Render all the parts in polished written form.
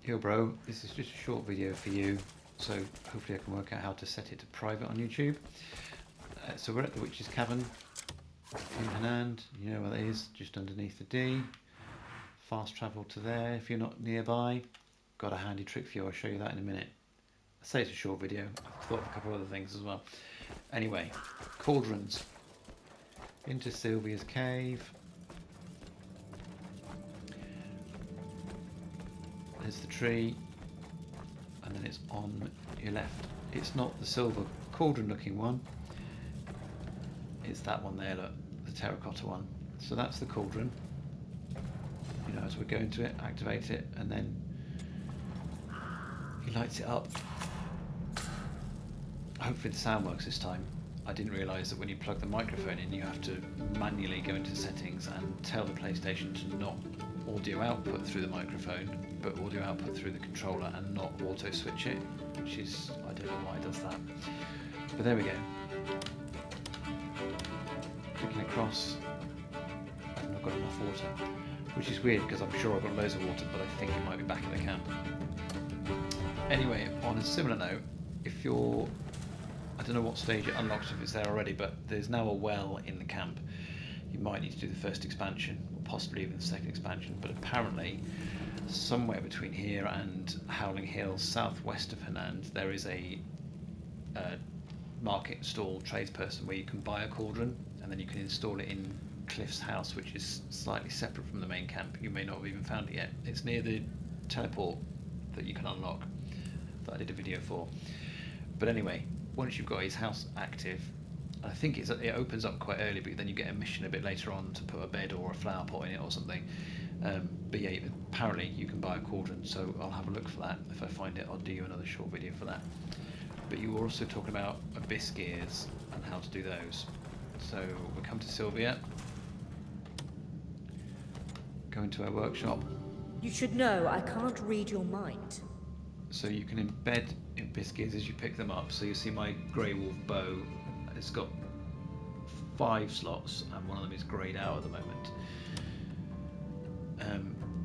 Yo bro, this is just a short video for you, so hopefully I can work out how to set it to private on YouTube. So we're at the Witch's Cavern in Hanand, you know where that is, just underneath the D. Fast travel to there if you're not nearby. Got a handy trick for you, I'll show you that in a minute. I say it's a short video, I've thought of a couple of other things as well. Anyway, cauldrons. Into Sylvia's cave. There's the tree, and then it's on your left. It's not the silver cauldron looking one, it's that one there, look, the terracotta one. So that's the cauldron. You know, as we go into it, activate it, and then he lights it up. Hopefully the sound works this time. I didn't realise that when you plug the microphone in, you have to manually go into settings and tell the PlayStation to not audio output through the microphone, but audio output through the controller and not auto switch it, which is, I don't know why it does that. But there we go. Clicking across, I've not got enough water, which is weird because I'm sure I've got loads of water, but I think it might be back at the camp. Anyway, on a similar note, if you're, I don't know what stage it unlocks if it's there already, but there's now a well in the camp. You might need to do the first expansion, or possibly even the second expansion, but apparently somewhere between here and Howling Hills, southwest of Hanand, there is a market stall tradesperson where you can buy a cauldron and then you can install it in Cliff's house, which is slightly separate from the main camp. You may not have even found it yet. It's near the teleport that you can unlock, that I did a video for. But anyway, once you've got his house active, I think it opens up quite early, but then you get a mission a bit later on to put a bed or a flower pot in it or something. But yeah, apparently you can buy a cauldron, so I'll have a look for that. If I find it, I'll do you another short video for that. But you were also talking about abyss gears and how to do those. So we come to Sylvia, go into her workshop. You should know I can't read your mind. So you can embed abyss gears as you pick them up. So you see my grey wolf bow, it's got 5 slots and one of them is greyed out at the moment.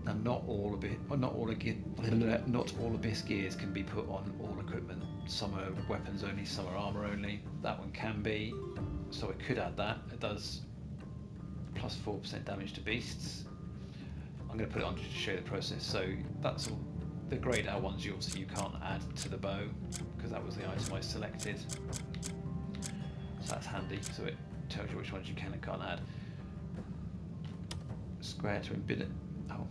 And not all abyss gears can be put on all equipment. Some are weapons only, some are armour only. That one can be, so I could add that. It does plus 4% damage to beasts. I'm going to put it on just to show you the process. So that's all. The greyed out ones you can't add to the bow because that was the item I selected. So that's handy, so it tells you which ones you can and can't add. Square to embed it. Oh,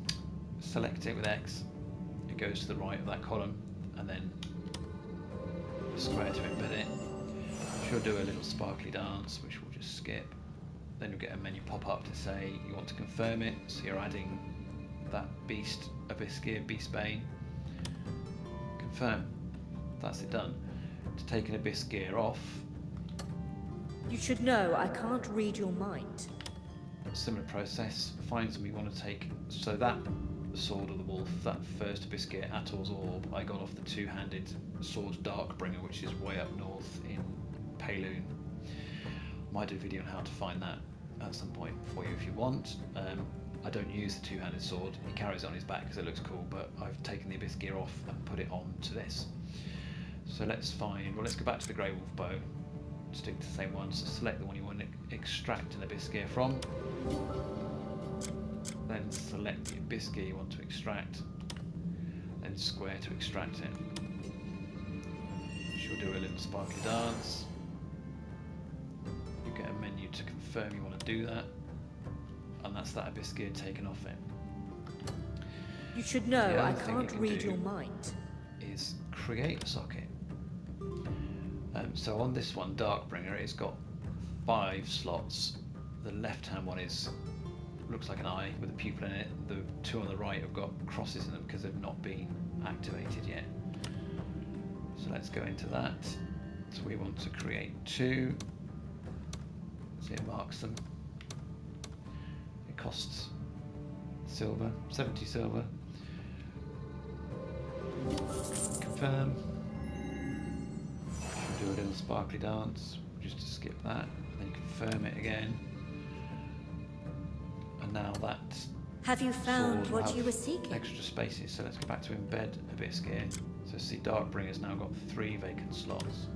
select it with X. It goes to the right of that column, and then square to embed it. She'll do a little sparkly dance, which we'll just skip. Then you'll get a menu pop up to say you want to confirm it, so you're adding that beast, abyss gear, beast bane. Confirm. That's it done. To take an abyss gear off. You should know I can't read your mind. Similar process. Find something you want to take. So that sword of the wolf, that first abyss gear, Ator's orb, I got off the two-handed sword Darkbringer, which is way up north in Payloon. Might do a video on how to find that at some point for you if you want. I don't use the two-handed sword. He carries it on his back because it looks cool, but I've taken the abyss gear off and put it on to this. So let's go back to the grey wolf bow. Stick to the same one, so select the one you want to extract an abyss gear from. Then select the abyss gear you want to extract, then square to extract it. She'll do a little sparkly dance. You get a menu to confirm you want to do that, and that's that abyss gear taken off it. You should know I can't read your mind. Is create a socket. So on this one, Darkbringer, it's got 5 slots. The left-hand one looks like an eye with a pupil in it. The 2 on the right have got crosses in them because they've not been activated yet. So let's go into that. So we want to create 2. So it marks them. It costs silver, 70 silver. Confirm. Do a little sparkly dance just to skip that, then confirm it again, and now that Have you found sword will what have you were seeking? extra spaces. So let's go back to embed abyss gear. So see, Darkbringer's now got 3 vacant slots.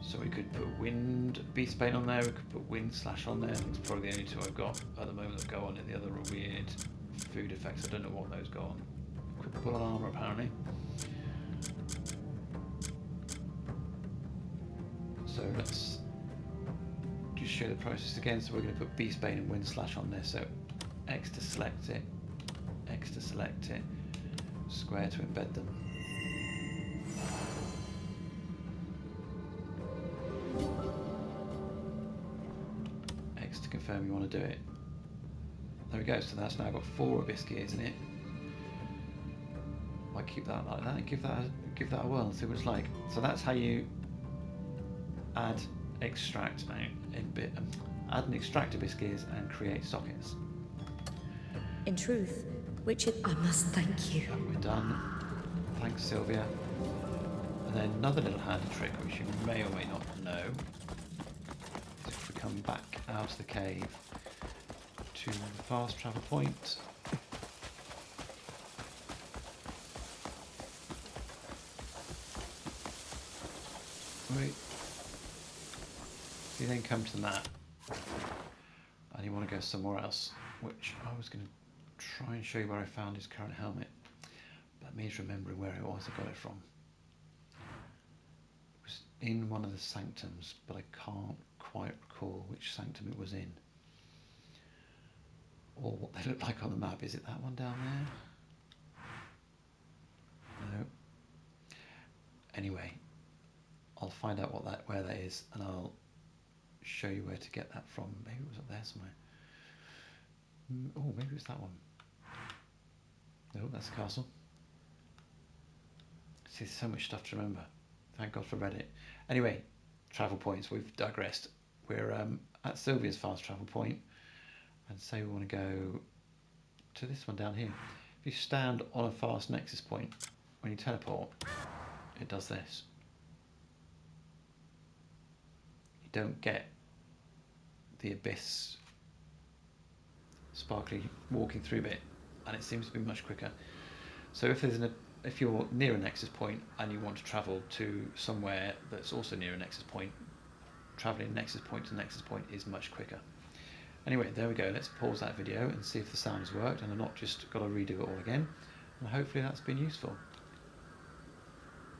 So we could put wind beastbane on there, we could put wind slash on there. It's probably the only 2 I've got at the moment that go on it. The other are weird food effects. I don't know what those go on. Could put on armour apparently. So let's just show the process again. So we're going to put beastbane and wind slash on there. So X to select it, X to select it, square to embed them. X to confirm you want to do it. There we go, so that's now got 4 abyss gears in it. Might keep that like that and give that a whirl and see what it's like. So that's how you add extract now add and extract abyss gears and create sockets. In truth, I must thank you. And we're done. Thanks, Sylvia. And then another little handy trick which you may or may not know is if we come back out of the cave to the fast travel point. Wait. You then come to the map and you want to go somewhere else, which I was going to try and show you where I found his current helmet. That means remembering where it was I got it from. It was in one of the sanctums, but I can't quite recall which sanctum it was in. Or what they look like on the map. Is it that one down there? No. Anyway, I'll find out where that is and I'll show you where to get that from. Maybe it was up there somewhere. Oh, maybe it was that one. No, that's the castle. See, there's so much stuff to remember. Thank God for Reddit. Anyway, travel points. We've digressed. We're at Sylvia's fast travel point, and say we want to go to this one down here. If you stand on a fast nexus point, when you teleport, it does this. You don't get the abyss sparkly walking through bit, and it seems to be much quicker. So if you're near a nexus point and you want to travel to somewhere that's also near a nexus point, travelling nexus point to nexus point is much quicker. Anyway, there we go. Let's pause that video and see if the sound has worked and I've not just got to redo it all again. And hopefully that's been useful.